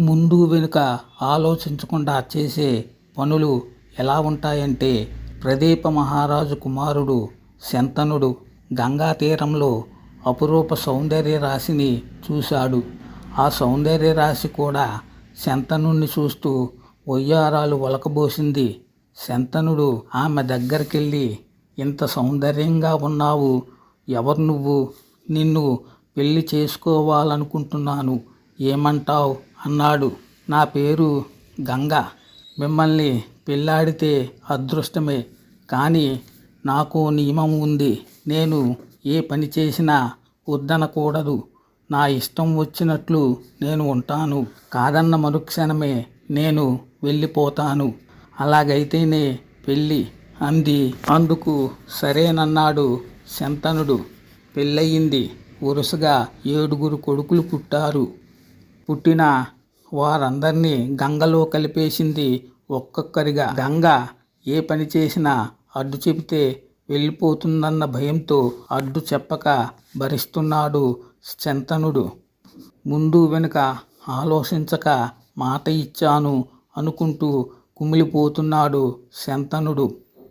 ముందు వెనుక ఆలోచించకుండా చేసే పనులు ఎలా ఉంటాయంటే, ప్రదీప మహారాజు కుమారుడు శంతనుడు గంగా తీరంలో అపురూప సౌందర్య రాశిని చూశాడు. ఆ సౌందర్య రాశి కూడా శంతనుణ్ణి చూస్తూ వయ్యారాలు ఒలకబోసింది. శంతనుడు ఆమె దగ్గరికెళ్ళి, ఇంత సౌందర్యంగా ఉన్నావు, ఎవరు నువ్వు? నిన్ను పెళ్లి చేసుకోవాలనుకుంటున్నాను, ఏమంటావ్ అన్నాడు. నా పేరు గంగ. మిమ్మల్ని పెళ్ళాడితే అదృష్టమే, కానీ నాకు నియమం ఉంది. నేను ఏ పని చేసినా వద్దనకూడదు. నా ఇష్టం వచ్చినట్లు నేను ఉంటాను. కాదన్న మరుక్షణమే నేను వెళ్ళిపోతాను. అలాగైతేనే పెళ్ళి అంది. అందుకు సరేనన్నాడు శంతనుడు. పెళ్ళయింది. వరుసగా 7 కొడుకులు పుట్టారు. పుట్టిన వారందరినీ గంగలో కలిపేసింది ఒక్కొక్కరిగా. గంగ ఏ పని చేసినా అడ్డు చెబితే వెళ్ళిపోతుందన్న భయంతో అడ్డు చెప్పక భరిస్తున్నాడు శంతనుడు. ముందు వెనుక ఆలోచించక మాట ఇచ్చాను అనుకుంటూ కుమిలిపోతున్నాడు శంతనుడు.